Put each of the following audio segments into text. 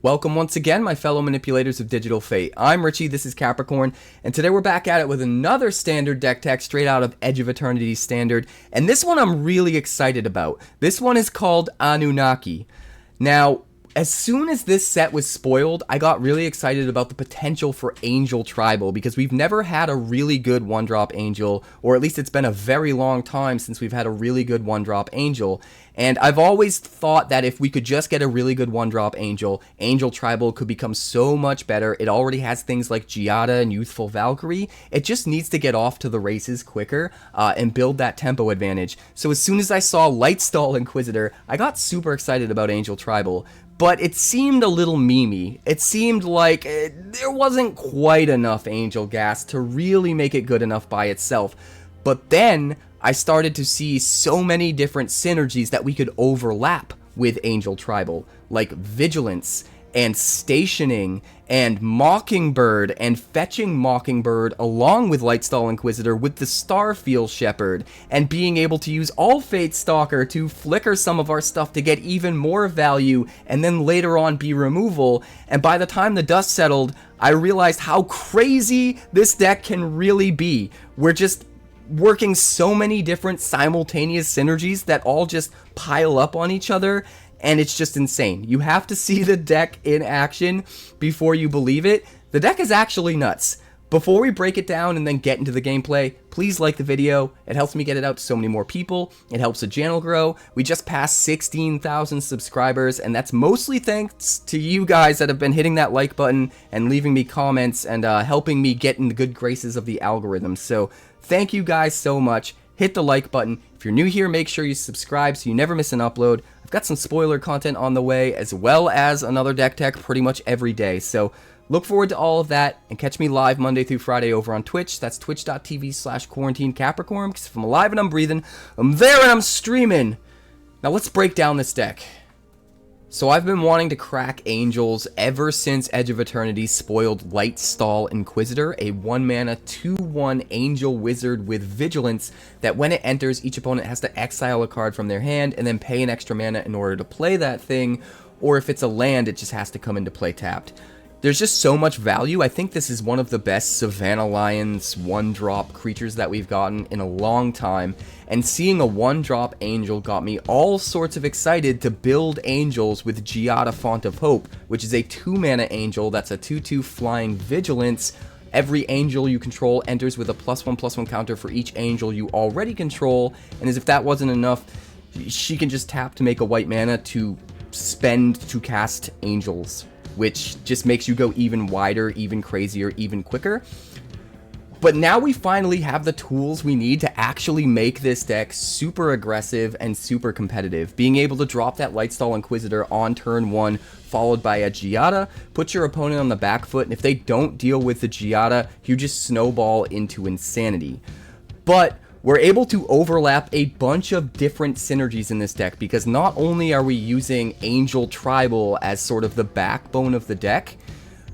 Welcome once again, my fellow manipulators of Digital Fate. I'm Richie, this is Capricorn, and today we're back at it with another standard deck tech straight out of Edge of Eternity Standard, and this one I'm really excited about. This one is called Anunnaki. Now, as soon as this set was spoiled, I got really excited about the potential for Angel Tribal, because we've never had a really good one-drop Angel, or at least it's been a very long time since we've had a really good one-drop Angel. And I've always thought that if we could just get a really good one-drop Angel, Angel Tribal could become so much better. It already has things like Giada and Youthful Valkyrie. It just needs to get off to the races quicker and build that tempo advantage. So as soon as I saw Lightstall Inquisitor, I got super excited about Angel Tribal. But it seemed a little memey. It seemed like there wasn't quite enough Angel gas to really make it good enough by itself. But then I started to see so many different synergies that we could overlap with Angel Tribal, like Vigilance and Stationing and Mockingbird and fetching Mockingbird along with Lightstall Inquisitor with the Starfield Shepherd, and being able to use All-Fates Stalker to flicker some of our stuff to get even more value and then later on be removal. And by the time the dust settled, I realized how crazy this deck can really be. We're just working so many different simultaneous synergies that all just pile up on each other, and it's just insane. You have to see the deck in action before you believe it. The deck is actually nuts. Before we break it down and then get into the gameplay, please like the video. It helps me get it out to so many more people. It helps the channel grow. We just passed 16,000 subscribers, and that's mostly thanks to you guys that have been hitting that like button and leaving me comments and helping me get in the good graces of the algorithm. So thank you guys so much. Hit the like button. If you're new here, make sure you subscribe so you never miss an upload. I've got some spoiler content on the way, as well as another deck tech pretty much every day. So look forward to all of that, and catch me live Monday through Friday over on Twitch. That's twitch.tv/QuarantineCapricorn, because if I'm alive and I'm breathing, I'm there and I'm streaming. Now let's break down this deck. So I've been wanting to crack Angels ever since Edge of Eternity spoiled Lightstall Inquisitor, a 1-mana 2/1 Angel Wizard with Vigilance that when it enters, each opponent has to exile a card from their hand and then pay an extra mana in order to play that thing, or if it's a land, it just has to come into play tapped. There's just so much value. I think this is one of the best Savannah Lions one-drop creatures that we've gotten in a long time, and seeing a one-drop Angel got me all sorts of excited to build Angels with Giada Font of Hope, which is a 2-mana Angel that's a 2/2 flying Vigilance. Every Angel you control enters with a +1/+1 counter for each Angel you already control, and as if that wasn't enough, she can just tap to make a white mana to spend to cast Angels, which just makes you go even wider, even crazier, even quicker. But now we finally have the tools we need to actually make this deck super aggressive and super competitive. Being able to drop that Lightstall Inquisitor on turn 1, followed by a Giada, put your opponent on the back foot, and if they don't deal with the Giada, you just snowball into insanity. But we're able to overlap a bunch of different synergies in this deck, because not only are we using Angel Tribal as sort of the backbone of the deck,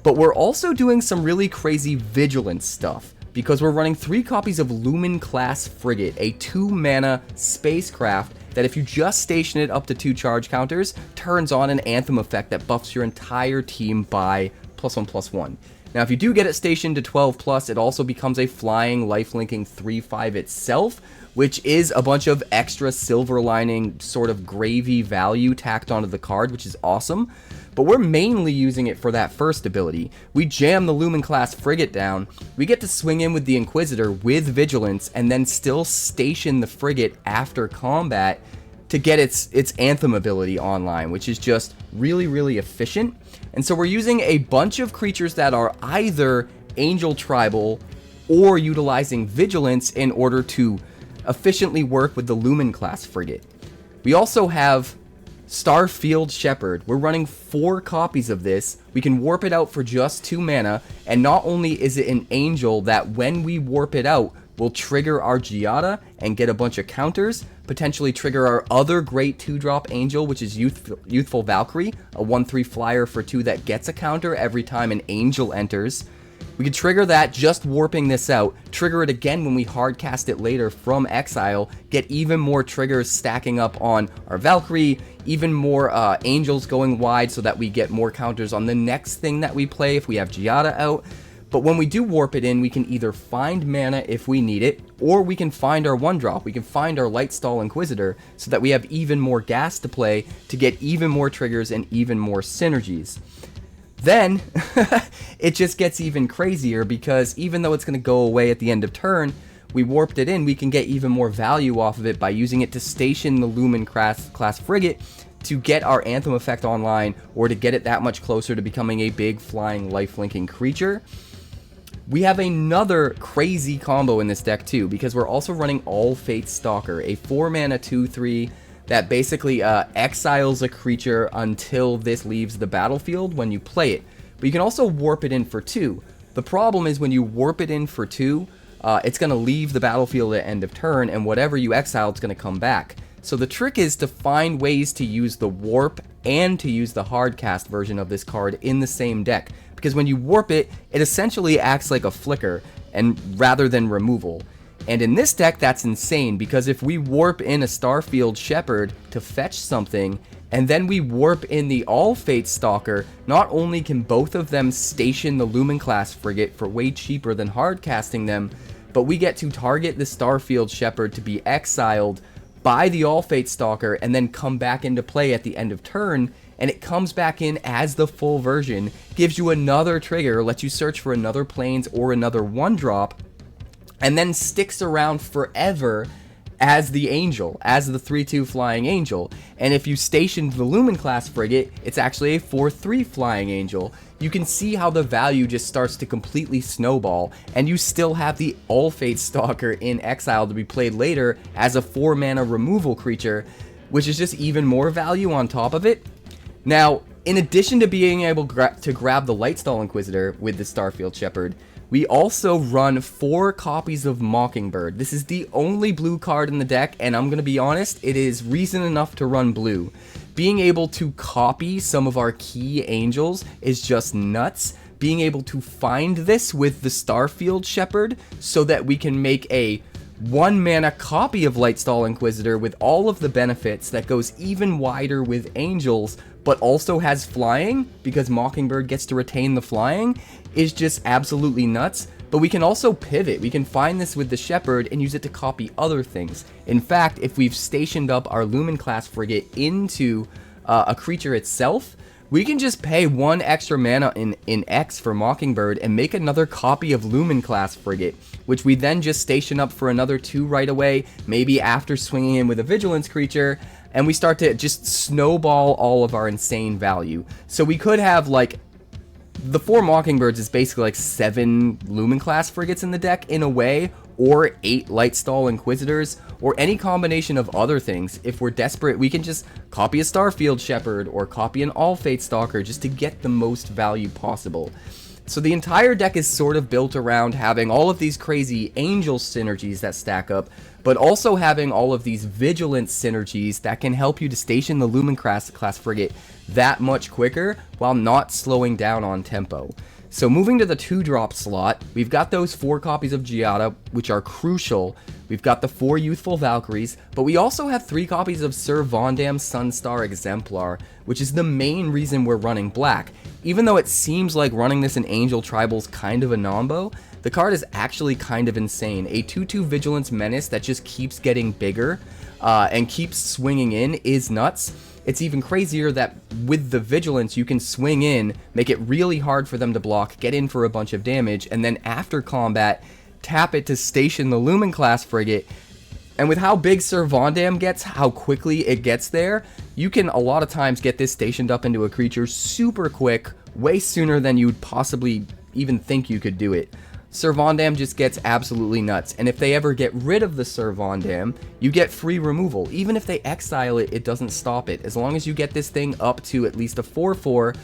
but we're also doing some really crazy Vigilance stuff, because we're running 3 copies of Lumen-Class Frigate, a 2-mana spacecraft that if you just station it up to 2 charge counters, turns on an Anthem effect that buffs your entire team by +1/+1. Now, if you do get it stationed to 12+, it also becomes a flying, lifelinking 3/5 itself, which is a bunch of extra silver lining sort of gravy value tacked onto the card, which is awesome. But we're mainly using it for that first ability. We jam the Lumen-Class Frigate down, we get to swing in with the Inquisitor with Vigilance, and then still station the Frigate after combat to get its Anthem ability online, which is just really, really efficient. And so we're using a bunch of creatures that are either Angel Tribal or utilizing Vigilance in order to efficiently work with the Lumen-Class Frigate. We also have Starfield Shepherd. We're running 4 copies of this. We can warp it out for just 2 mana, and not only is it an Angel that when we warp it out, will trigger our Giada and get a bunch of counters, potentially trigger our other great 2-drop Angel, which is Youthful Valkyrie, a 1/3 flyer for 2 that gets a counter every time an Angel enters. We could trigger that just warping this out, trigger it again when we hard cast it later from exile, get even more triggers stacking up on our Valkyrie, even more angels going wide so that we get more counters on the next thing that we play if we have Giada out. But when we do warp it in, we can either find mana if we need it, or we can find our 1-drop. We can find our Lightstall Inquisitor so that we have even more gas to play to get even more triggers and even more synergies. Then, it just gets even crazier because even though it's going to go away at the end of turn, we warped it in, we can get even more value off of it by using it to station the Lumen-Class Frigate to get our Anthem effect online, or to get it that much closer to becoming a big flying life-linking creature. We have another crazy combo in this deck too, because we're also running All-Fates Stalker, a 4-mana 2/3 that basically exiles a creature until this leaves the battlefield when you play it. But you can also warp it in for 2. The problem is when you warp it in for 2, it's going to leave the battlefield at end of turn, and whatever you exile, it's going to come back. So the trick is to find ways to use the warp and to use the hardcast version of this card in the same deck. Because when you warp it, it essentially acts like a flicker, and rather than removal. And in this deck, that's insane, because if we warp in a Starfield Shepherd to fetch something, and then we warp in the All-Fates Stalker, not only can both of them station the Lumen-Class Frigate for way cheaper than hardcasting them, but we get to target the Starfield Shepherd to be exiled by the All-Fates Stalker and then come back into play at the end of turn, and it comes back in as the full version, gives you another trigger, lets you search for another planes or another 1-drop, and then sticks around forever as the angel, as the 3/2 flying angel. And if you stationed the Lumen-Class Frigate, it's actually a 4/3 flying angel. You can see how the value just starts to completely snowball, and you still have the All-Fates Stalker in exile to be played later as a 4-mana removal creature, which is just even more value on top of it. Now, in addition to being able to grab the Lightstall Inquisitor with the Starfield Shepherd, we also run 4 copies of Mockingbird. This is the only blue card in the deck, and I'm going to be honest, it is reason enough to run blue. Being able to copy some of our key angels is just nuts. Being able to find this with the Starfield Shepherd so that we can make a 1-mana copy of Lightstall Inquisitor with all of the benefits that goes even wider with angels, but also has flying, because Mockingbird gets to retain the flying, is just absolutely nuts. But we can also pivot. We can find this with the Shepherd and use it to copy other things. In fact, if we've stationed up our Lumen-Class Frigate into a creature itself, we can just pay 1 extra mana in X for Mockingbird and make another copy of Lumen-Class Frigate, which we then just station up for another 2 right away, maybe after swinging in with a Vigilance creature, and we start to just snowball all of our insane value. So we could have, like, the 4 Mockingbirds is basically like 7 Lumen-Class Frigates in the deck in a way, or 8 Lightstall Inquisitors, or any combination of other things. If we're desperate, we can just copy a Starfield Shepherd or copy an All-Fates Stalker just to get the most value possible. So the entire deck is sort of built around having all of these crazy angel synergies that stack up, but also having all of these vigilance synergies that can help you to station the Lumen-Class Frigate that much quicker while not slowing down on tempo. So moving to the 2-drop slot, we've got those 4 copies of Giada, which are crucial. We've got the 4 Youthful Valkyries, but we also have 3 copies of Sir Vondam's Sunstar Exemplar, which is the main reason we're running black. Even though it seems like running this in Angel Tribal's kind of a nombo, the card is actually kind of insane. A 2/2 Vigilance Menace that just keeps getting bigger and keeps swinging in is nuts. It's even crazier that with the Vigilance, you can swing in, make it really hard for them to block, get in for a bunch of damage, and then after combat, tap it to station the Lumen-Class Frigate. And with how big Sir Vondam gets, how quickly it gets there, you can a lot of times get this stationed up into a creature super quick, way sooner than you'd possibly even think you could do it. Sir Vondam just gets absolutely nuts, and if they ever get rid of the Sir Vondam, you get free removal. Even if they exile it, it doesn't stop it. As long as you get this thing up to at least a 4/4,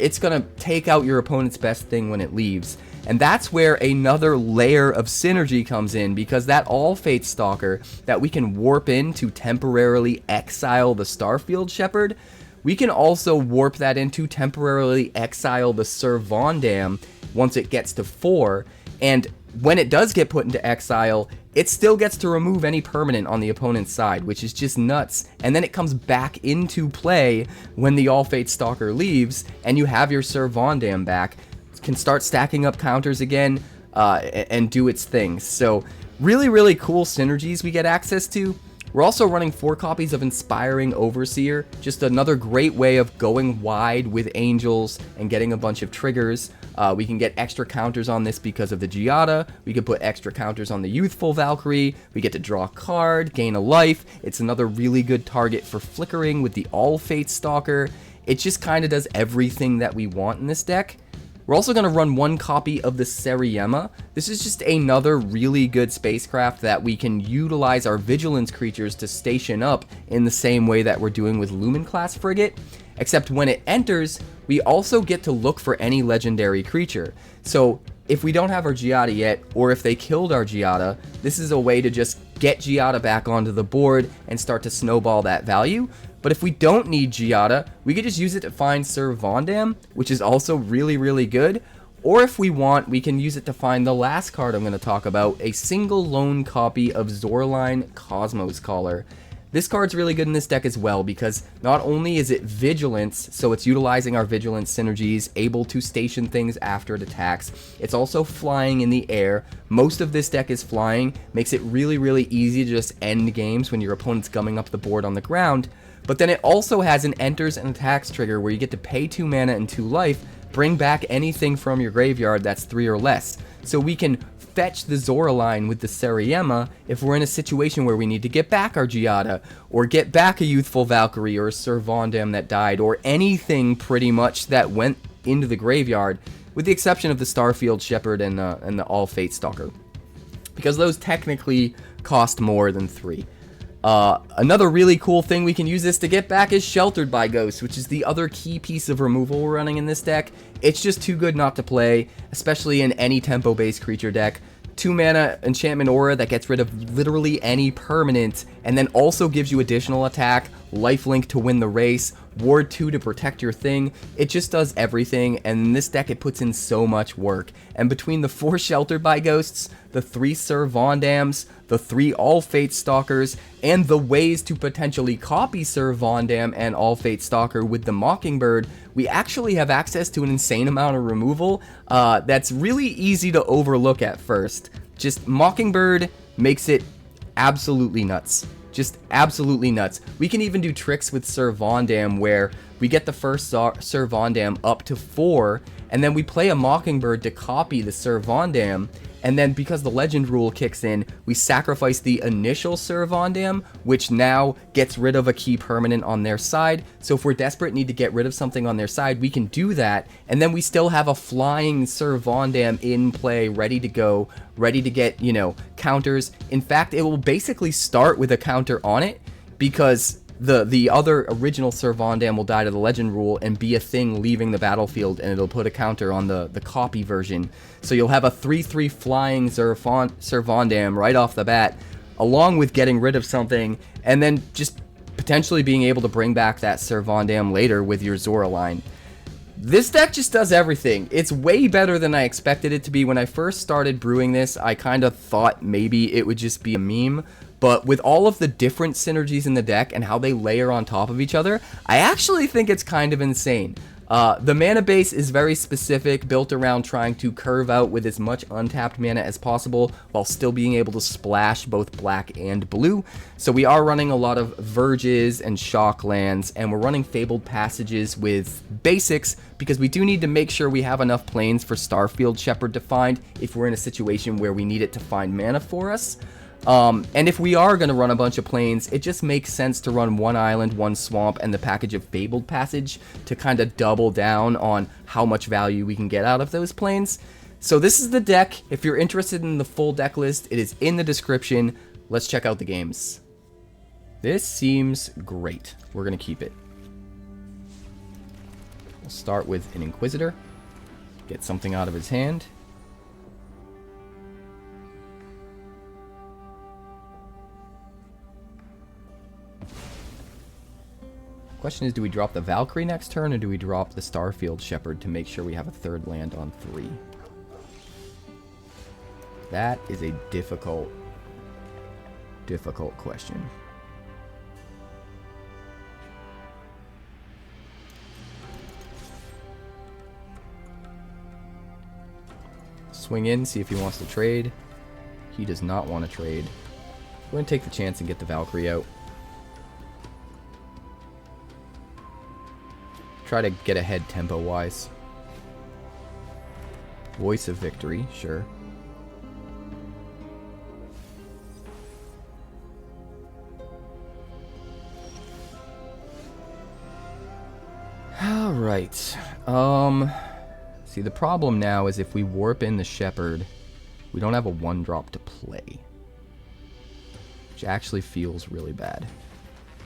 it's gonna take out your opponent's best thing when it leaves. And that's where another layer of synergy comes in, because that All-Fates Stalker that we can warp in to temporarily exile the Starfield Shepherd, we can also warp that in to temporarily exile the Sir Vondam once it gets to 4, and when it does get put into exile, it still gets to remove any permanent on the opponent's side, which is just nuts. And then it comes back into play when the All-Fates Stalker leaves, and you have your Sir Vondam back. It can start stacking up counters again, and do its thing. So really, really cool synergies we get access to. We're also running 4 copies of Inspiring Overseer, just another great way of going wide with Angels and getting a bunch of triggers. We can get extra counters on this because of the Giada. We can put extra counters on the Youthful Valkyrie. We get to draw a card, gain a life. It's another really good target for flickering with the All-Fates Stalker. It just kind of does everything that we want in this deck. We're also going to run 1 copy of the Seriema. This is just another really good spacecraft that we can utilize our Vigilance creatures to station up in the same way that we're doing with Lumen-Class Frigate. Except when it enters, we also get to look for any legendary creature. So if we don't have our Giada yet, or if they killed our Giada, this is a way to just get Giada back onto the board and start to snowball that value. But if we don't need Giada, we could just use it to find Sir Vondam, which is also really, really good. Or if we want, we can use it to find the last card I'm going to talk about, a single lone copy of Zoraline Cosmos Caller. This card's really good in this deck as well, because not only is it Vigilance, so it's utilizing our Vigilance synergies, able to station things after it attacks, it's also flying in the air. Most of this deck is flying, makes it really, really easy to just end games when your opponent's gumming up the board on the ground. But then it also has an enters and attacks trigger where you get to pay 2 mana and 2 life, bring back anything from your graveyard that's 3 or less. So we can fetch the Zoraline with the Seriema if we're in a situation where we need to get back our Giada, or get back a Youthful Valkyrie or a Sir Vondam that died, or anything pretty much that went into the graveyard, with the exception of the Starfield Shepherd and the All-Fates Stalker, because those technically cost more than 3. Another really cool thing we can use this to get back is Sheltered by Ghosts, which is the other key piece of removal we're running in this deck. It's just too good not to play, especially in any tempo-based creature deck. 2 mana enchantment aura that gets rid of literally any permanent, and then also gives you additional attack, lifelink to win the race, ward 2 to protect your thing. It just does everything, and in this deck it puts in so much work. And between the 4 Sheltered by Ghosts, the 3 Sir Vondams, the 3 All-Fates Stalkers, and the ways to potentially copy Sir Vondam and All-Fates Stalker with the Mockingbird, we actually have access to an insane amount of removal that's really easy to overlook at first. Just Mockingbird makes it absolutely nuts. Just absolutely nuts. We can even do tricks with Sir Vondam where we get the first Sir Vondam up to 4, and then we play a Mockingbird to copy the Sir Vondam, and then because the legend rule kicks in, we sacrifice the initial Sir Vondam, which now gets rid of a key permanent on their side. So if we're desperate, need to get rid of something on their side, we can do that, and then we still have a flying Sir Vondam in play, ready to go, ready to get, you know, counters. In fact, it will basically start with a counter on it, because the other original Sir Vondam will die to the legend rule and be a thing leaving the battlefield, and it'll put a counter on the copy version. So you'll have a 3/3 flying Sir Vondam right off the bat, along with getting rid of something, and then just potentially being able to bring back that Sir Vondam later with your Zoraline. This deck just does everything. It's way better than I expected it to be. When I first started brewing this, I kind of thought maybe it would just be a meme. But with all of the different synergies in the deck and how they layer on top of each other, I actually think it's kind of insane. The mana base is very specific, built around trying to curve out with as much untapped mana as possible while still being able to splash both black and blue. So we are running a lot of Verges and Shock lands, and we're running Fabled Passages with basics because we do need to make sure we have enough planes for Starfield Shepherd to find if we're in a situation where we need it to find mana for us. And if we are going to run a bunch of planes, it just makes sense to run 1 island, 1 swamp, and the package of Fabled Passage to kind of double down on how much value we can get out of those planes. So this is the deck. If you're interested in the full deck list, it is in the description. Let's check out the games. This seems great. We're going to keep it. We'll start with an Inquisitor. Get something out of his hand. Question is, do we drop the Valkyrie next turn, or do we drop the Starfield Shepherd to make sure we have a 3rd land on 3? That is a difficult question. Swing in, see if he wants to trade. He does not want to trade. We're going to take the chance and get the Valkyrie out. Try to get ahead tempo-wise. Voice of Victory, sure. Alright. See, the problem now is if we warp in the Shepherd, we don't have a 1-drop to play. Which actually feels really bad.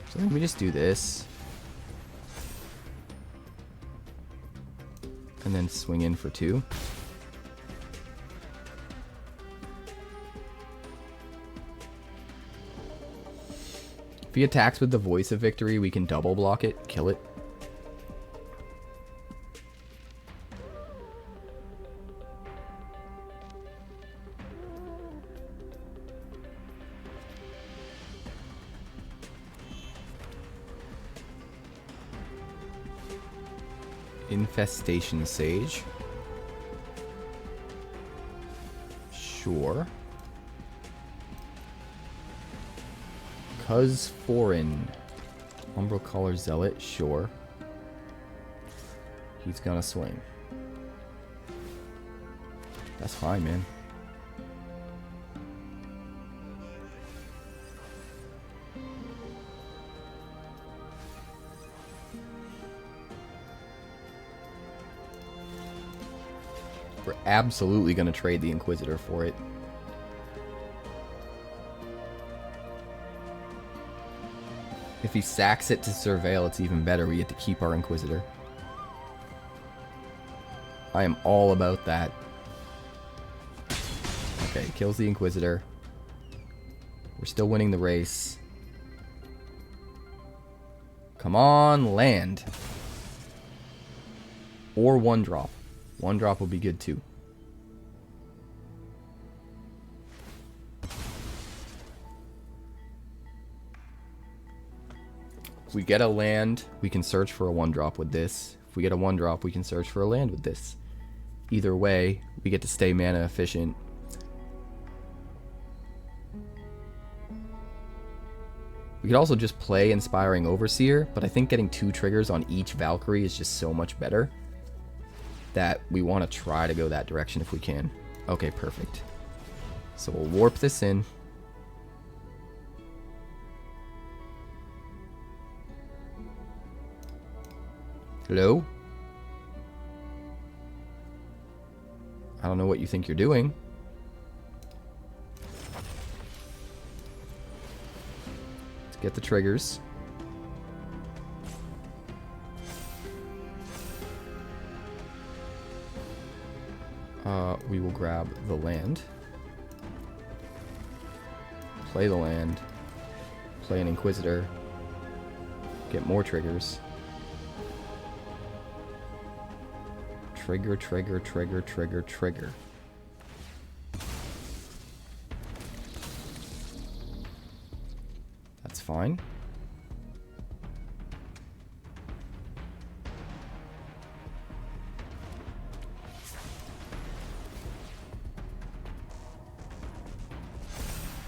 So let me just do this. And then swing in for 2. If he attacks with the Voice of Victory, we can double block it, kill it. Infestation Sage. Sure. 𝐒𝐿𝐴 Umbral-Collar Zealot. Sure. He's gonna swing. That's fine, man. We're absolutely going to trade the Inquisitor for it. If he sacks it to Surveil, it's even better. We get to keep our Inquisitor. I am all about that. Okay, kills the Inquisitor. We're still winning the race. Come on, land. Or 1-drop. 1-drop would be good too. If we get a land, we can search for a 1-drop with this. If we get a 1-drop, we can search for a land with this. Either way, we get to stay mana efficient. We could also just play Inspiring Overseer, but I think getting 2 triggers on each Valkyrie is just so much better that we want to try to go that direction if we can. Okay, perfect. So we'll warp this in. Hello? I don't know what you think you're doing. Let's get the triggers. We will grab the land. Play the land. Play an Inquisitor. Get more triggers. Trigger, trigger, trigger, trigger, trigger. That's fine.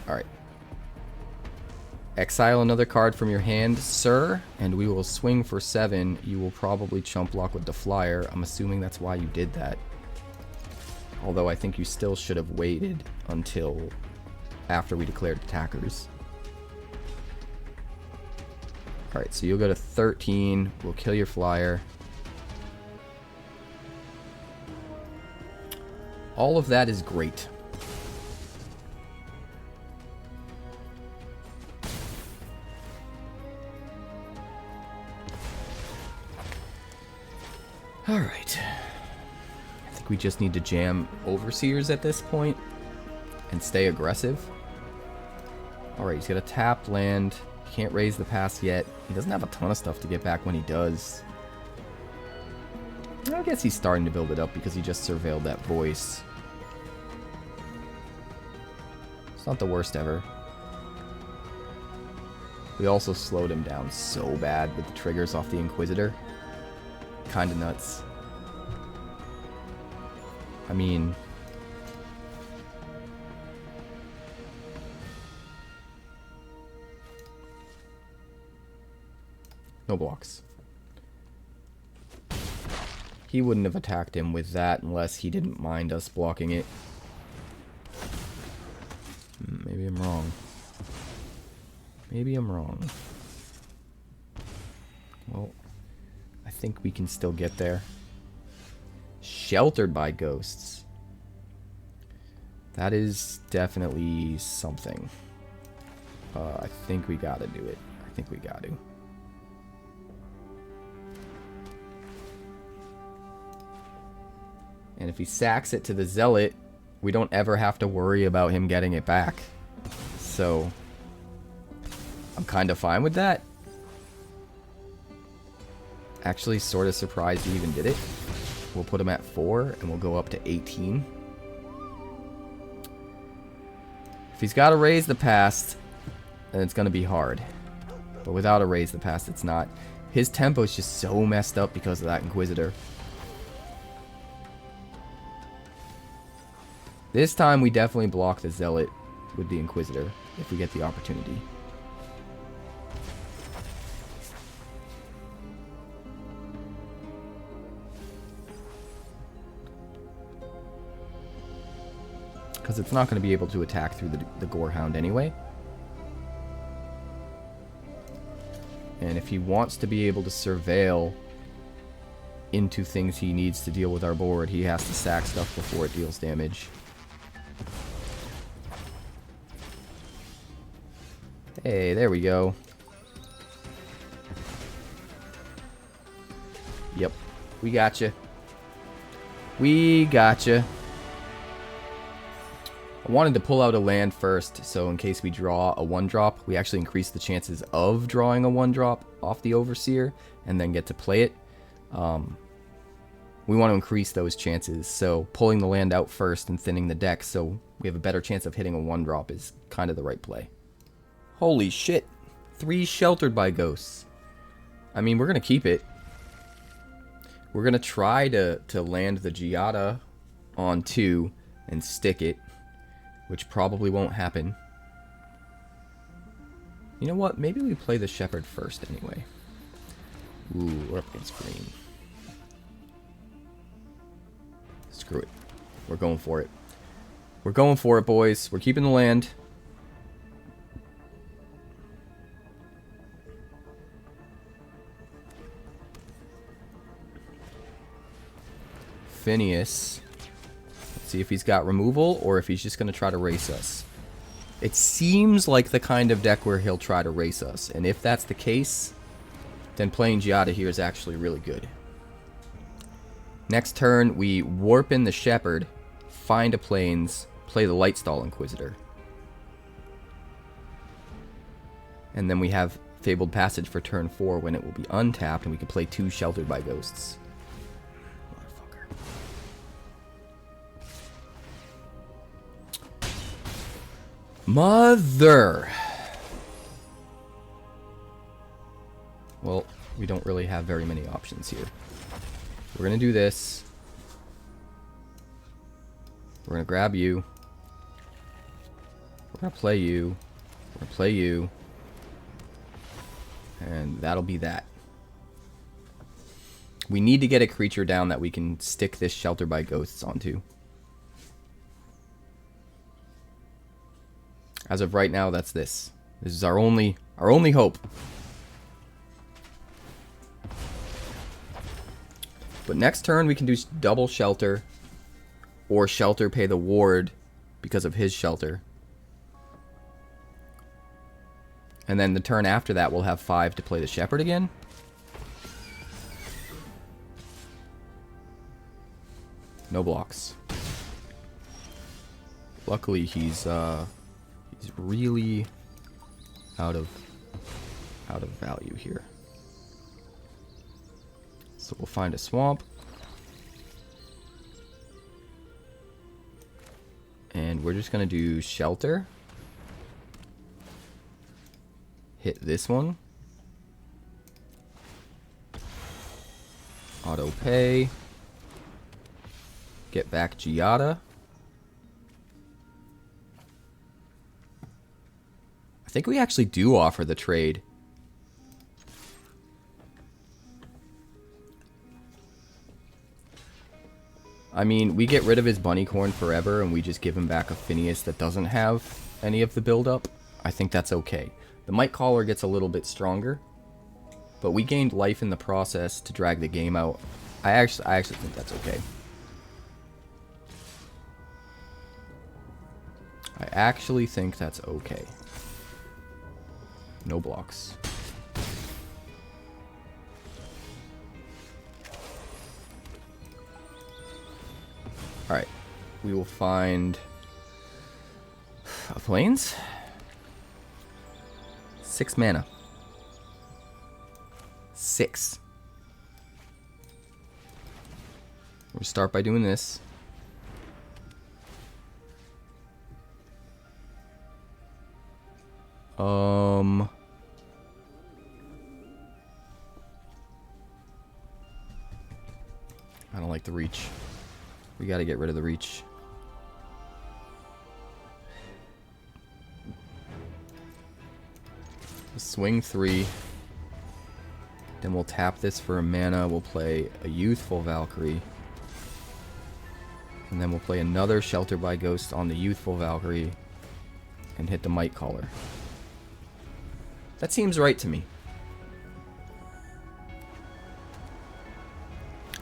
Alright. Exile another card from your hand, sir, and we will swing for 7. You will probably chump block with the flyer. I'm assuming that's why you did that. Although I think you still should have waited until after we declared attackers. Alright, so you'll go to 13. We'll kill your flyer. All of that is great. Alright. I think we just need to jam Overseers at this point and stay aggressive. Alright, he's got a tapped land. He can't raise the pass yet. He doesn't have a ton of stuff to get back when he does. I guess he's starting to build it up because he just surveilled that voice. It's not the worst ever. We also slowed him down so bad with the triggers off the Inquisitor. Kinda nuts. I mean... no blocks. He wouldn't have attacked him with that unless he didn't mind us blocking it. Maybe I'm wrong. Maybe I'm wrong. Well, I think we can still get there. Sheltered by ghosts. That is definitely something. I think we gotta do it. I think we gotta. And if he sacks it to the Zealot, we don't ever have to worry about him getting it back. So, I'm kind of fine with that. Actually, sort of surprised he even did it. We'll put him at 4, and we'll go up to 18. If he's got to raise the past, then it's going to be hard. But without a raise the past, it's not. His tempo is just so messed up because of that Inquisitor. This time, we definitely block the Zealot with the Inquisitor, if we get the opportunity. Because it's not going to be able to attack through the Gorehound anyway. And if he wants to be able to surveil into things he needs to deal with our board, he has to sack stuff before it deals damage. Hey, there we go. Yep, we gotcha. We gotcha. I wanted to pull out a land first, so in case we draw a 1-drop, we actually increase the chances of drawing a 1-drop off the Overseer, and then get to play it. We want to increase those chances, so pulling the land out first and thinning the deck so we have a better chance of hitting a 1-drop is kind of the right play. Holy shit. 3 sheltered by ghosts. I mean, we're going to keep it. We're going to try to land the Giada on 2 and stick it, which probably won't happen. You know what? Maybe we play the Shepherd first anyway. Ooh, we're up against green. Screw it. We're going for it. We're going for it, boys. We're keeping the land. Phineas. Let's see if he's got removal or if he's just going to try to race us. It seems like the kind of deck where he'll try to race us. And if that's the case, then playing Giada here is actually really good. Next turn, we warp in the Shepherd, find a plains, play the Lightstall Inquisitor. And then we have Fabled Passage for turn 4 when it will be untapped and we can play 2 Sheltered by Ghosts. Mother! Well, we don't really have very many options here. We're going to do this. We're going to grab you. We're going to play you. We're going to play you. And that'll be that. We need to get a creature down that we can stick this Shelter by Ghosts onto. As of right now, that's this. This is our only hope. But next turn, we can do double Shelter. Or Shelter pay the ward because of his Shelter. And then the turn after that, we'll have 5 to play the Shepherd again. No blocks. Luckily, he's really out of value here. So we'll find a swamp. And we're just going to do Shelter. Hit this one. Auto pay. Get back Giada. I think we actually do offer the trade. I mean, we get rid of his Bunnycorn forever and we just give him back a Phineas that doesn't have any of the build-up. I think that's okay. The Mightcaller gets a little bit stronger, but we gained life in the process to drag the game out. I actually think that's okay. I actually think that's okay. No blocks. Alright. We will find a plains. 6 mana. 6. We'll start by doing this. I don't like the reach. We gotta get rid of the reach. Swing 3. Then we'll tap this for a mana. We'll play a Youthful Valkyrie. And then we'll play another Shelter by Ghost on the Youthful Valkyrie. And hit the Mightcaller. That seems right to me.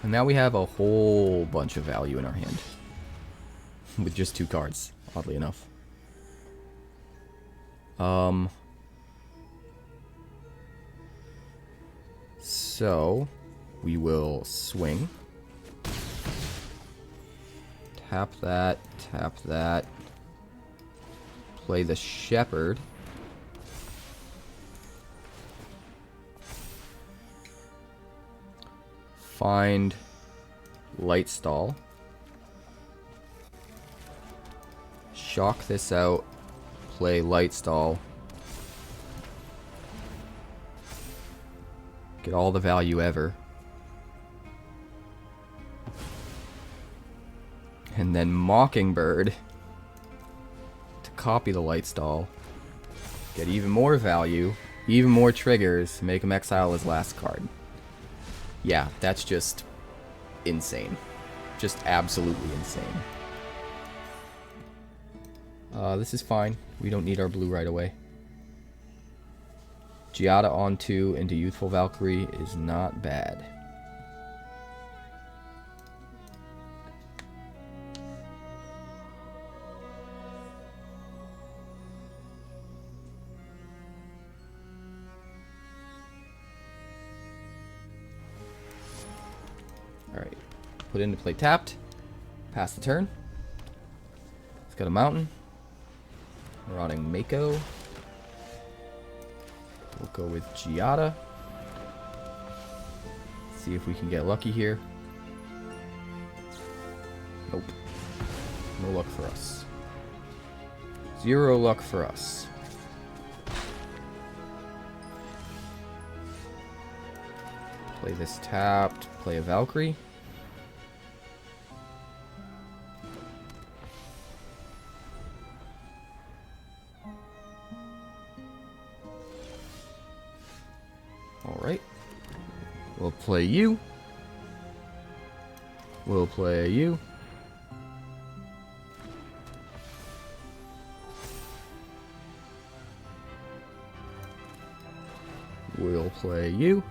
And now we have a whole bunch of value in our hand. With just 2 cards, oddly enough. So, we will swing. Tap that, tap that. Play the Shepherd. Find Lightstall. Shock this out. Play Lightstall. Get all the value ever. And then Mockingbird to copy the Lightstall. Get even more value, even more triggers, make him exile his last card. Yeah, that's just insane. Just absolutely insane. This is fine. We don't need our blue right away. Giada on 2 into Youthful Valkyrie is not bad. Alright. Put into play tapped. Pass the turn. It's got a mountain. Marauding Mako. We'll go with Giada. See if we can get lucky here. Nope. No luck for us. 0 luck for us. Play this tapped. Play a Valkyrie. Alright. We'll play you. We'll play you. We'll play you.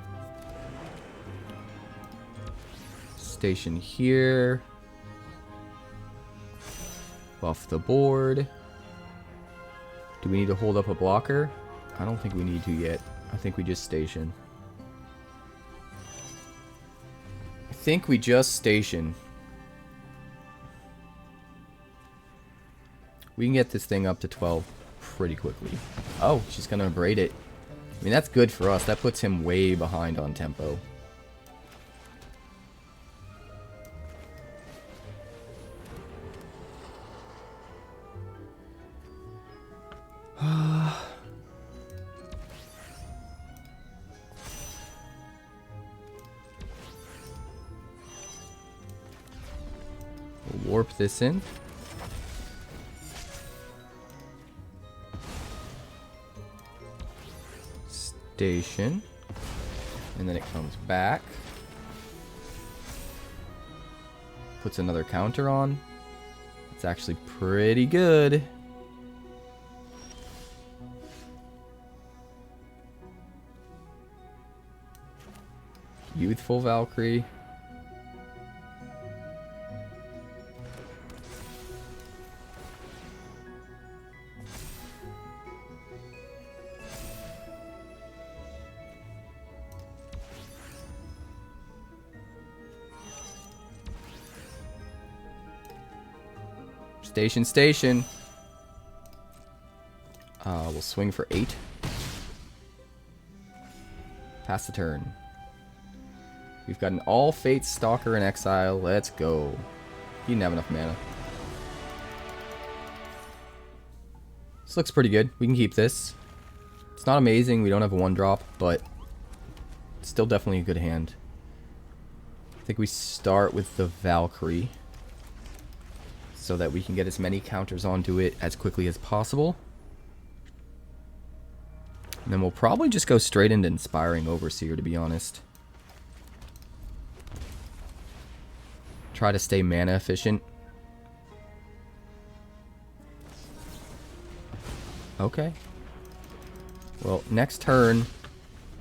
Station here. Buff the board. Do we need to hold up a blocker? I don't think we need to yet. I think we just station. I think we just station. We can get this thing up to 12 pretty quickly. Oh, she's gonna braid it. I mean, that's good for us. That puts him way behind on tempo. warp this in. Station. And then it comes back. Puts another counter on. It's actually pretty good. Youthful Valkyrie. Station, station. We'll swing for 8. Pass the turn. We've got an All-Fates Stalker in exile. Let's go. He didn't have enough mana. This looks pretty good. We can keep this. It's not amazing. We don't have a 1-drop, but it's still definitely a good hand. I think we start with the Valkyrie so that we can get as many counters onto it as quickly as possible. And then we'll probably just go straight into Inspiring Overseer, to be honest. Try to stay mana efficient. Okay. Well, next turn,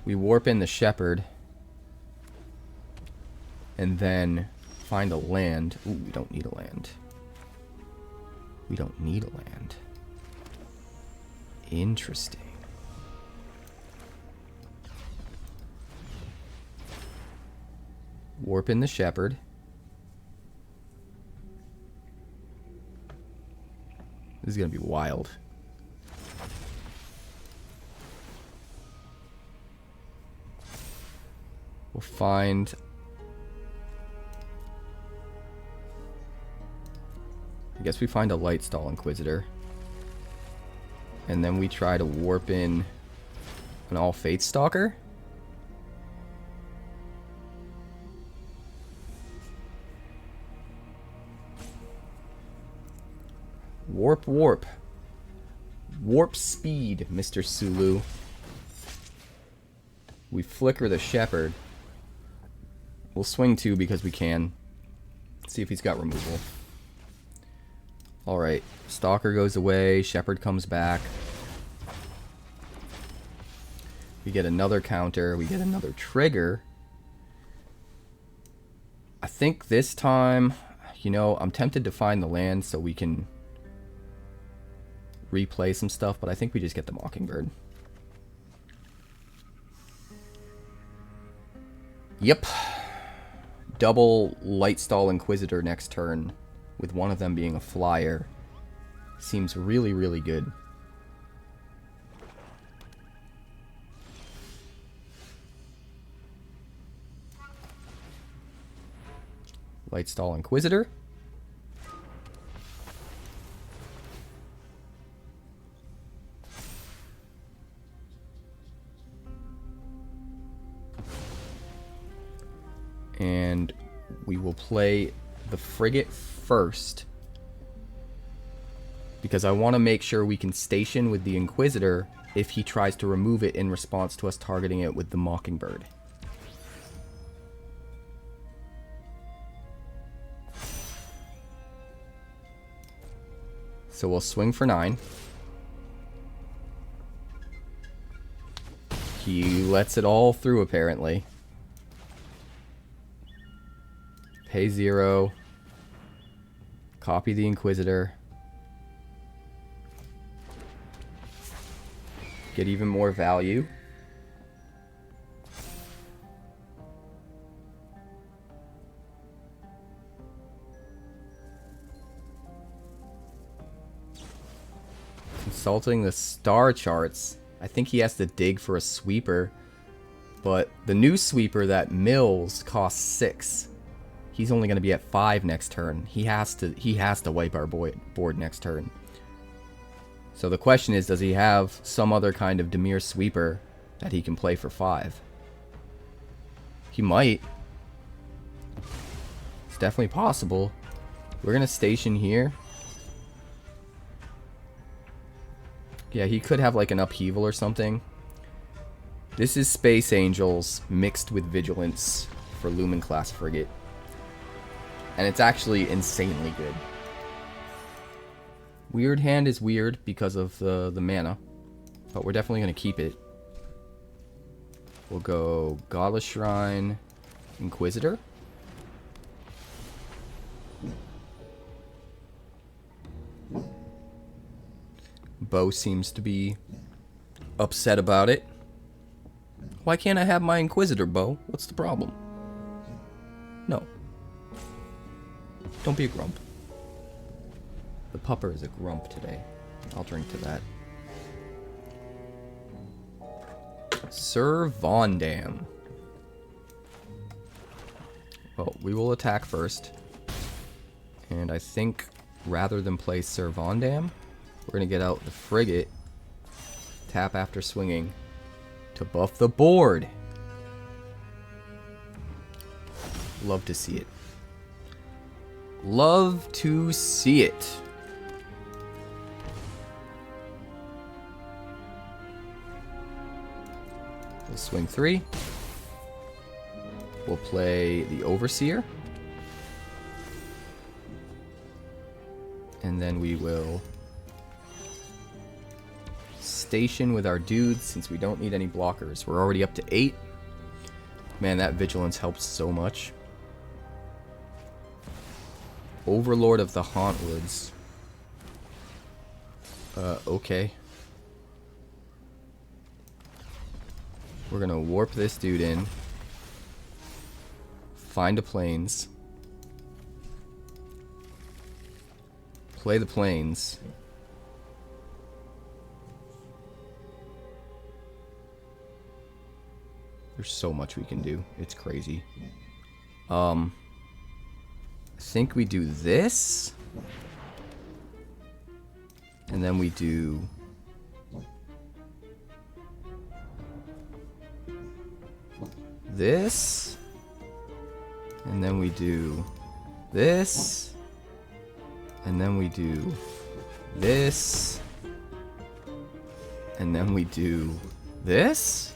we warp in the Shepherd. And then find a land. Ooh, we don't need a land. We don't need a land. Interesting. Warp in the Shepherd. This is going to be wild. We'll find... I guess we find a Lightstall Inquisitor. And then we try to warp in an All-Fates Stalker. Warp, warp. Warp speed, Mr. Sulu. We flicker the Shepherd. We'll swing 2 because we can. See if he's got removal. Alright, Stalker goes away, Shepherd comes back. We get another counter, we get another trigger. I think this time, you know, I'm tempted to find the land so we can replay some stuff, but I think we just get the Mockingbird. Yep. Double Lightstall Inquisitor next turn, with one of them being a flyer. Seems really, really good. Lightstall Inquisitor. And we will play the Frigate first, because I want to make sure we can station with the Inquisitor if he tries to remove it in response to us targeting it with the Mockingbird. So we'll swing for 9. He lets it all through, apparently. Pay 0. Copy the Inquisitor. Get even more value. Consulting the star charts. I think he has to dig for a sweeper. But the new sweeper that mills costs 6. He's only going to be at 5 next turn. He has to wipe our board next turn. So the question is, does he have some other kind of Dimir sweeper that he can play for 5? He might. It's definitely possible. We're gonna station here. Yeah, he could have like an upheaval or something. This is Space Angels mixed with Vigilance for Lumen-Class Frigate. And it's actually insanely good. Weird Hand is weird because of the mana. But we're definitely going to keep it. We'll go Godless Shrine, Inquisitor. Bo seems to be upset about it. Why can't I have my Inquisitor, Bo? What's the problem? No. Don't be a grump. The pupper is a grump today. I'll drink to that. Sir Vondam. Well, we will attack first. And I think rather than play Sir Vondam, we're going to get out the frigate. Tap after swinging to buff the board. Love to see it. Love to see it. We'll swing 3. We'll play the Overseer. And then we will station with our dudes since we don't need any blockers. We're already up to 8. Man, that Vigilance helps so much. Overlord of the Hauntwoods. Okay. We're gonna warp this dude in. Find a plains. Play the plains. There's so much we can do. It's crazy. I think we do this. And then we do this. And then we do this. And then we do this. And then we do this.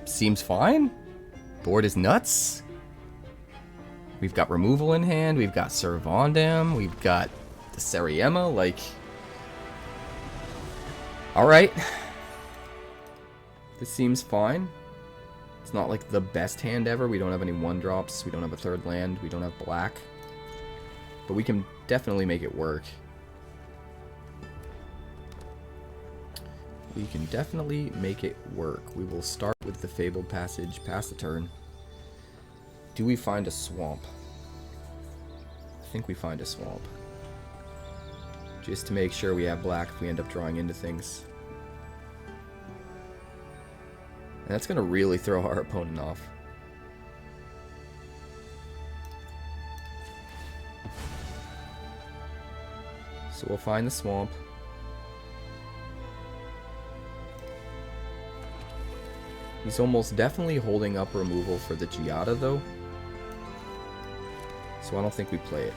Seems fine. Board is nuts. We've got removal in hand. We've got Sir Vondam. We've got the Seriema. Like, alright. This seems fine. It's not like the best hand ever. We don't have any 1-drops. We don't have a 3rd land. We don't have black. But we can definitely make it work. We can definitely make it work. We will start with the Fabled Passage, pass the turn. Do we find a swamp? I think we find a swamp. Just to make sure we have black if we end up drawing into things. And that's going to really throw our opponent off. So we'll find the swamp. He's almost definitely holding up removal for the Giada, though. So I don't think we play it.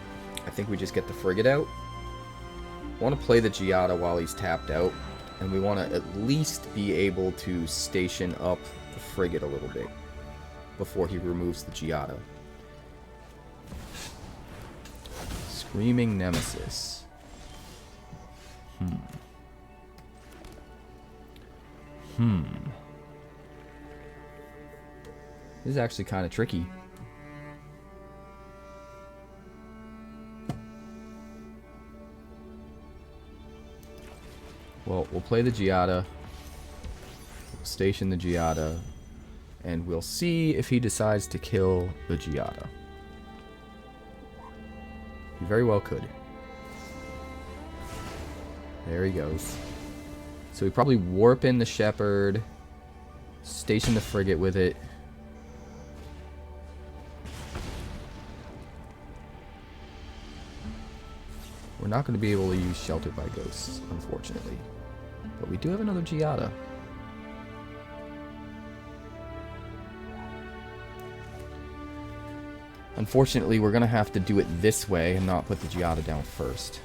I think we just get the frigate out. I want to play the Giada while he's tapped out. And we want to at least be able to station up the frigate a little bit before he removes the Giada. Screaming Nemesis. This is actually kind of tricky. Well, we'll play the Giada. We'll station the Giada. And we'll see if he decides to kill the Giada. He very well could. There he goes. So we probably warp in the Shepherd. Station the frigate with it. We're not going to be able to use Sheltered by Ghosts, unfortunately. But we do have another Giada. Unfortunately, we're going to have to do it this way and not put the Giada down first.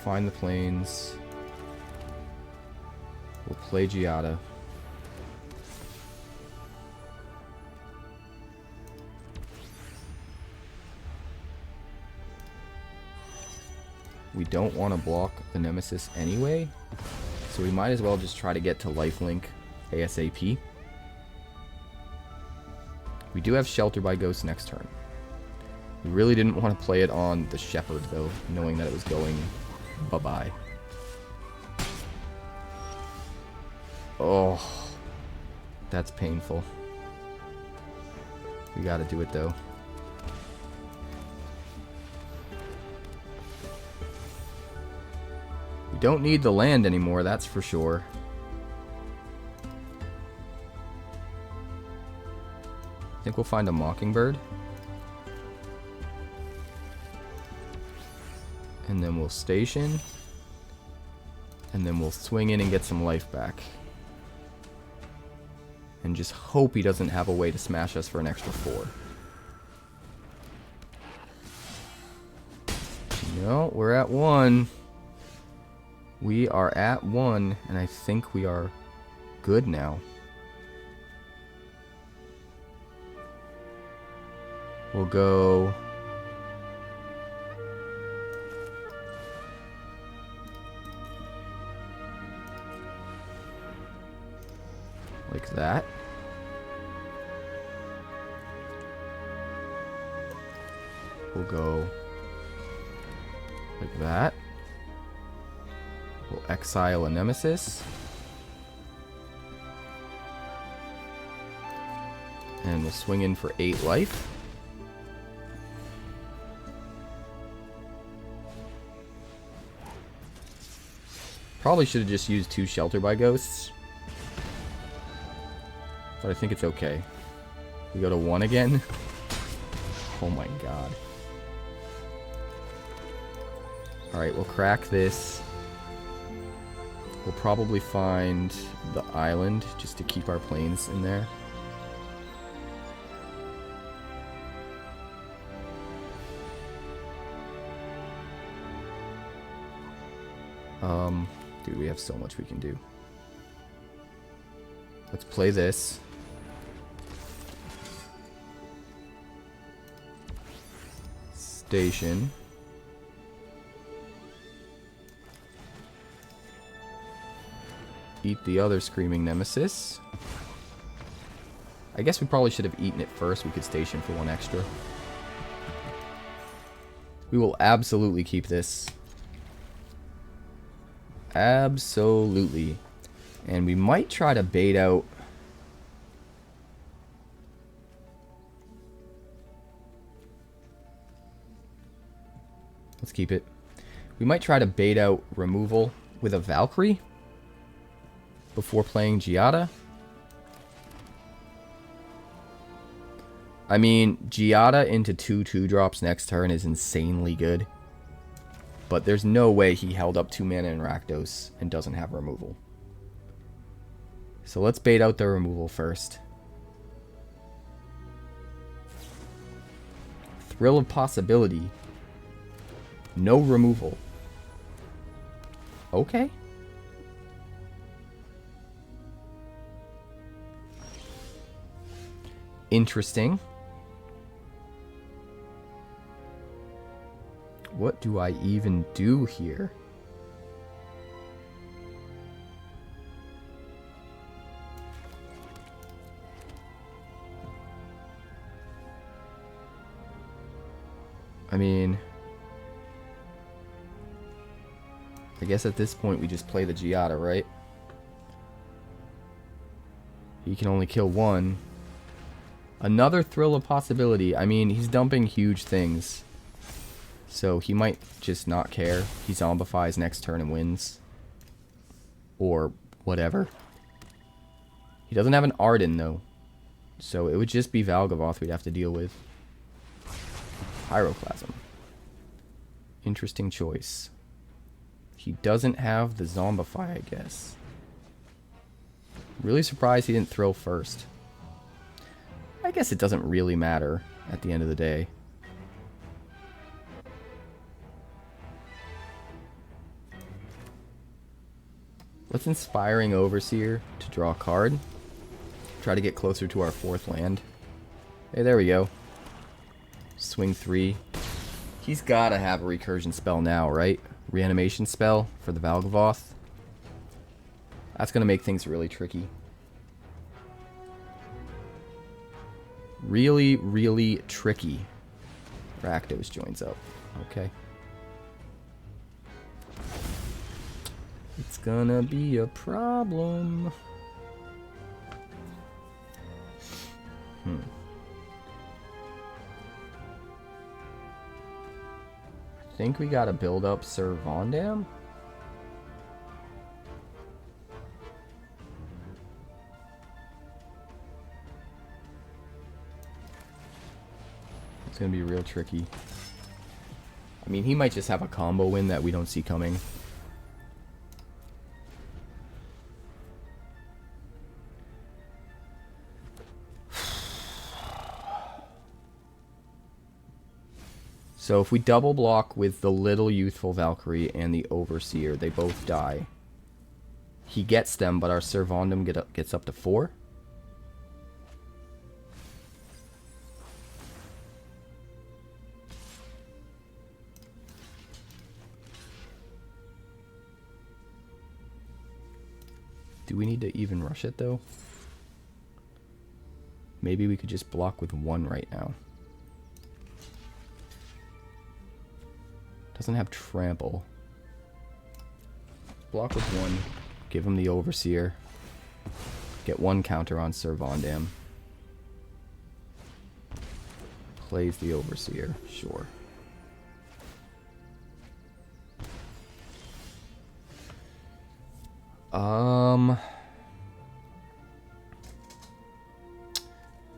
Find the plains. We'll play Giada. We don't want to block the Nemesis anyway, so we might as well just try to get to lifelink ASAP. We do have Shelter by Ghost next turn. We really didn't want to play it on the Shepherd, though, knowing that it was going bye-bye. Oh, that's painful. We gotta do it, though. We don't need the land anymore, that's for sure. I think we'll find a Mockingbird. And then we'll station. And then we'll swing in and get some life back. And just hope he doesn't have a way to smash us for an extra 4. No, we're at 1. We are at 1, and I think we are good now. We'll go... like that. We'll go like that. We'll exile a Nemesis. And we'll swing in for 8 life. Probably should have just used 2 Shelter by Ghosts. But I think it's okay. We go to 1 again. Oh my god. Alright, we'll crack this. We'll probably find the island just to keep our planes in there. Dude, we have so much we can do. Let's play this. Station. Eat the other Screaming Nemesis. I guess we probably should have eaten it first. We could station for 1 extra. We will absolutely keep this. Absolutely. And we might try to bait out... Let's keep it. We might try to bait out removal with a Valkyrie before playing Giada. I mean, Giada into 2/2 drops next turn is insanely good. But there's no way he held up 2 mana in Rakdos and doesn't have removal. So let's bait out the removal first. Thrill of Possibility. No removal. Okay. Interesting. What do I even do here? I mean, I guess at this point we just play the Giada, right? He can only kill 1. Another Thrill of Possibility. I mean, he's dumping huge things. So he might just not care. He zombifies next turn and wins. Or whatever. He doesn't have an Arden, though. So it would just be Valgavoth we'd have to deal with. Pyroclasm. Interesting choice. He doesn't have the Zombify, I guess. Really surprised he didn't throw first. I guess it doesn't really matter at the end of the day. Let's Inspiring Overseer to draw a card. Try to get closer to our 4th land. Hey, there we go. Swing 3. He's gotta have a recursion spell now, right? Reanimation spell for the Valgavoth. That's gonna make things really tricky. Really, really tricky. Rakdos joins up. Okay. It's gonna be a problem. I think we gotta build up Sir Vondam. It's gonna be real tricky. I mean, he might just have a combo win that we don't see coming. So if we double block with the little Youthful Valkyrie and the Overseer, they both die. He gets them, but our Sir Vondam gets up to 4. Do we need to even rush it though? Maybe we could just block with 1 right now. Doesn't have trample. Block with 1. Give him the Overseer. Get 1 counter on Sir Vondam. Plays the Overseer. Sure.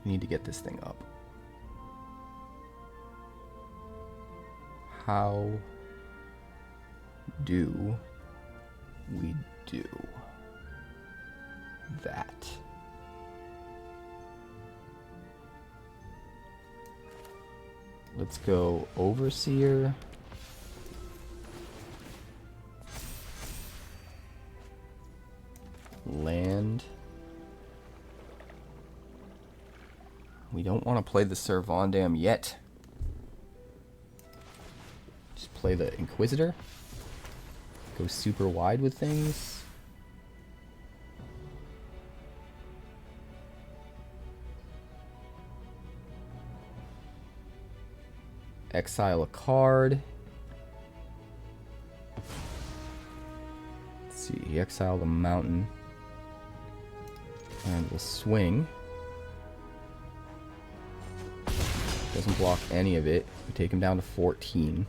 We need to get this thing up. How do we do that? Let's go Overseer. Land. We don't want to play the Sir Vondam yet. Just play the Inquisitor. Go super wide with things. Exile a card. Let's see, he exiled a mountain. And we'll swing. Doesn't block any of it. We take him down to 14.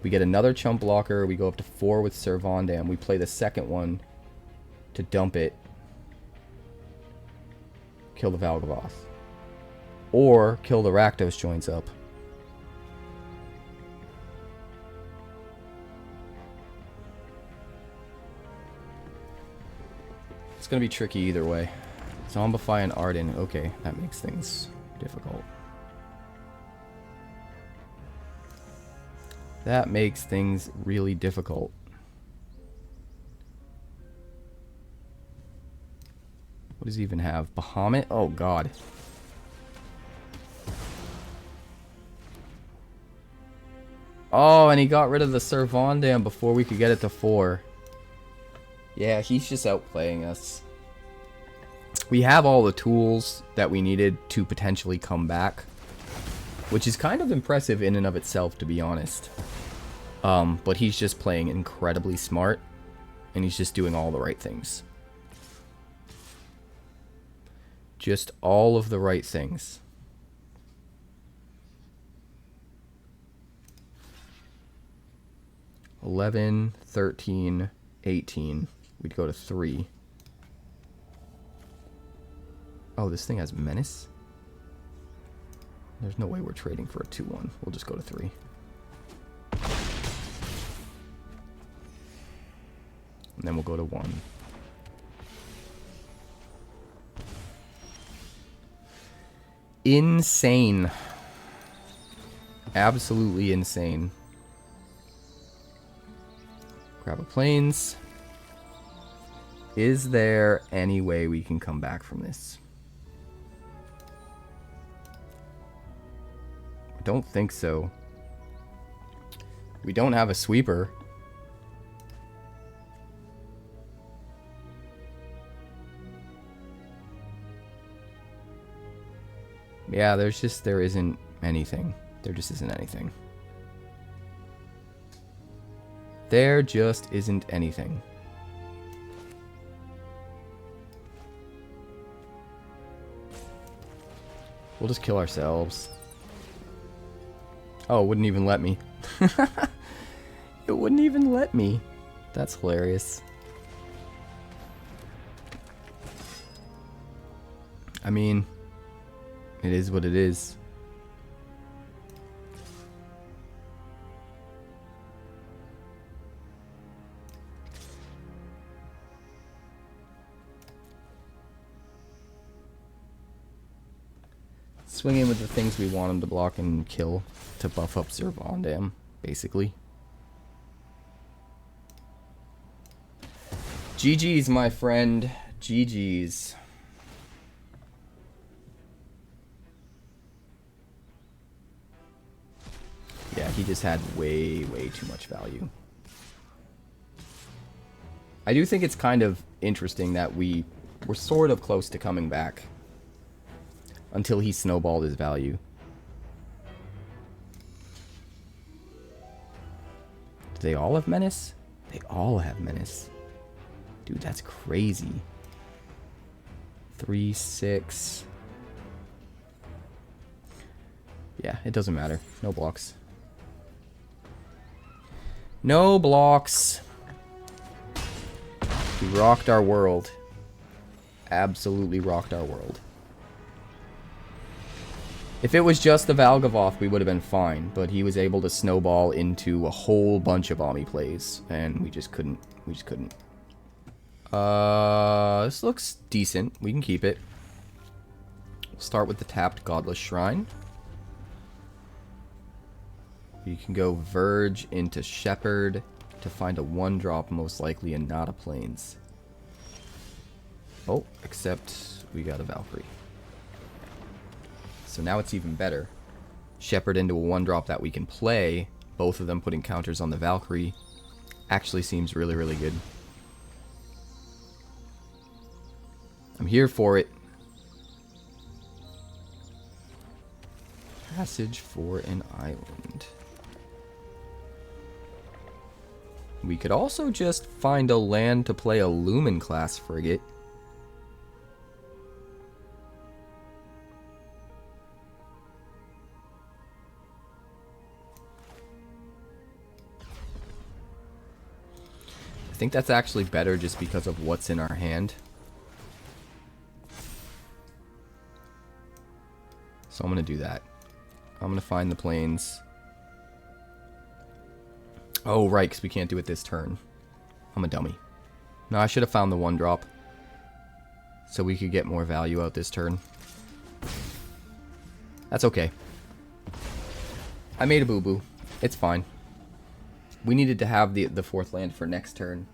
We get another chump blocker. We go up to 4 with Sir Vondam. We play the second one to dump it. Kill the Valgavoth. Or kill the Rakdos joins up. It's going to be tricky either way. Zombify and Arden. Okay, that makes things difficult. That makes things really difficult. What does he even have? Bahamut? Oh, God. Oh, and he got rid of the Sir Vondam before we could get it to 4. Yeah, he's just outplaying us. We have all the tools that we needed to potentially come back, which is kind of impressive in and of itself, to be honest. But he's just playing incredibly smart, and he's just doing all the right things. Just all of the right things. $11, $13, $18. We'd go to 3. Oh, this thing has Menace? There's no way we're trading for a 2-1. We'll just go to 3. And then we'll go to 1. Insane. Absolutely insane. Grab a planes. Is there any way we can come back from this? I don't think so. We don't have a sweeper. Yeah, there isn't anything. There just isn't anything. There just isn't anything. We'll just kill ourselves. Oh, it wouldn't even let me. It wouldn't even let me. That's hilarious. I mean, it is what it is. Swing in with the things we want him to block and kill to buff up Vondam, basically. GG's, my friend. GG's. Yeah, he just had way, way too much value. I do think it's kind of interesting that we were sort of close to coming back until he snowballed his value. Do they all have menace? They all have menace. Dude, that's crazy. 3, 6. Yeah, it doesn't matter. No blocks. No blocks. He rocked our world. Absolutely rocked our world. If it was just the Valgavoth, we would have been fine, but he was able to snowball into a whole bunch of Ami plays, and we just couldn't. We just couldn't. This looks decent. We can keep it. We'll start with the tapped Godless Shrine. You can go Verge into Shepherd to find a 1-drop, most likely, and not a Plains. Oh, except we got a Valkyrie. So now it's even better. Shepherd into a 1-drop that we can play. Both of them putting counters on the Valkyrie. Actually seems really, really good. I'm here for it. Passage for an island. We could also just find a land to play a Lumen-Class Frigate. I think that's actually better just because of what's in our hand. So I'm going to do that. I'm going to find the plains. Oh, right, because we can't do it this turn. I'm a dummy. No, I should have found the 1-drop. So we could get more value out this turn. That's okay. I made a boo-boo. It's fine. We needed to have the 4th land for next turn.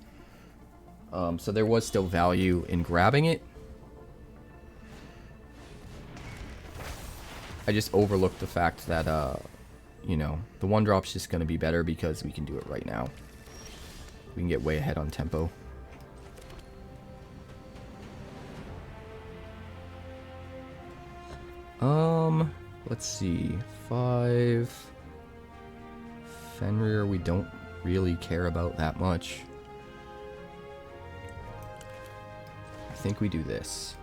So there was still value in grabbing it. I just overlooked the fact that, you know, the 1-drop's just going to be better because we can do it right now. We can get way ahead on tempo. Let's see. 5. Fenrir, we don't really care about that much. I think we do this.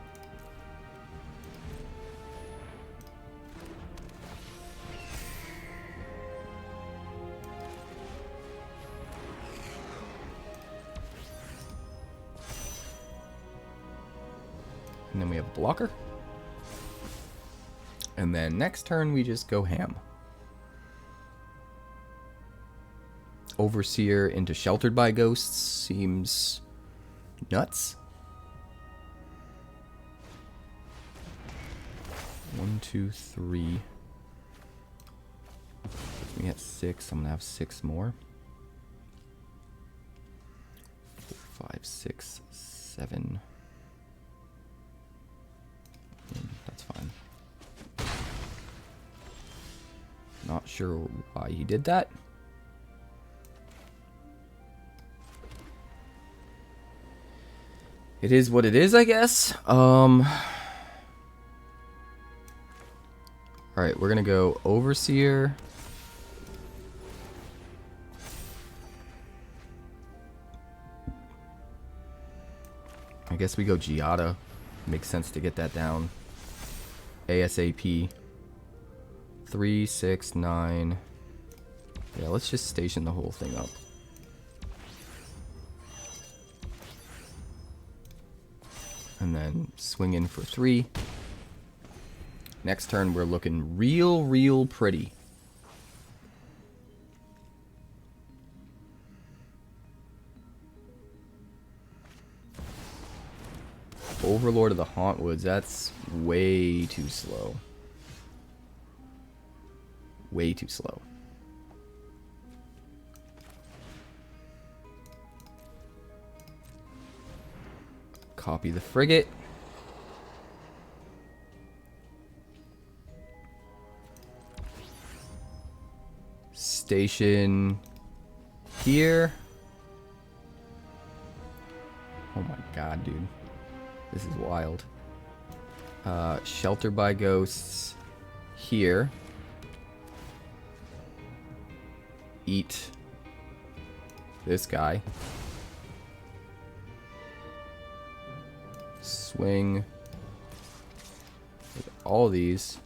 And then we have a blocker. And then next turn we just go ham. Overseer into Sheltered by Ghosts seems nuts. 1, 2, 3. We have 6. I'm gonna have 6 more. 4, 5, 6, 7. That's fine. Not sure why he did that. It is what it is, I guess. Alright, we're gonna go Overseer. I guess we go Giada. Makes sense to get that down. ASAP. 3, 6, 9. Yeah, let's just station the whole thing up. And then swing in for 3. Next turn, we're looking real pretty. Overlord of the Hauntwoods, that's way too slow. Way too slow. Copy the frigate. Station here. Oh my god, dude. This is wild. Shelter by ghosts here. Eat this guy. Swing with all these.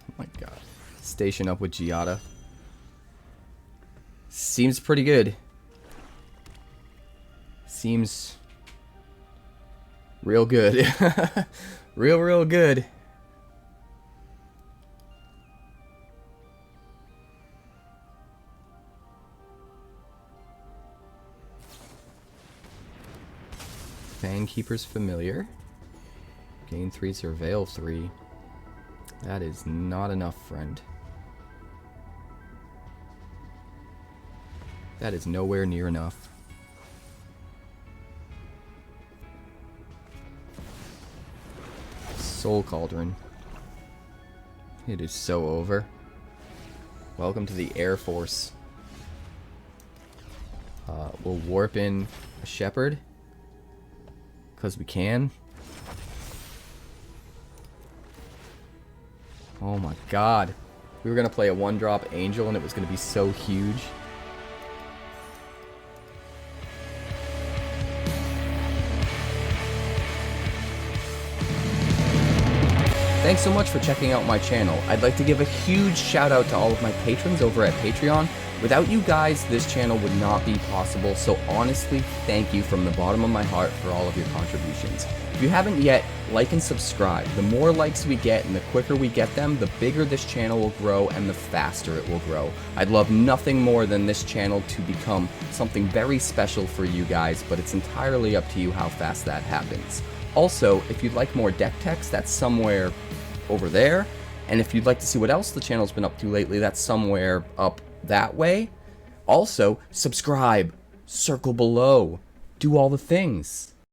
Oh my god. Station up with Giada. Seems pretty good. Seems real good. real good. Fangkeeper's Familiar. Gain 3, Surveil 3. That is not enough, friend. That is nowhere near enough. Soul Cauldron. It is so over. Welcome to the Air Force. We'll warp in a Shepherd. Because we can. Oh my god. We were going to play a 1-drop Angel and it was going to be so huge. Thanks so much for checking out my channel. I'd like to give a huge shout out to all of my patrons over at Patreon. Without you guys, this channel would not be possible, so honestly, thank you from the bottom of my heart for all of your contributions. If you haven't yet, like and subscribe. The more likes we get and the quicker we get them, the bigger this channel will grow and the faster it will grow. I'd love nothing more than this channel to become something very special for you guys, but it's entirely up to you how fast that happens. Also, if you'd like more deck text, that's somewhere over there. And if you'd like to see what else the channel's been up to lately, that's somewhere up that way. Also, subscribe, circle below, do all the things.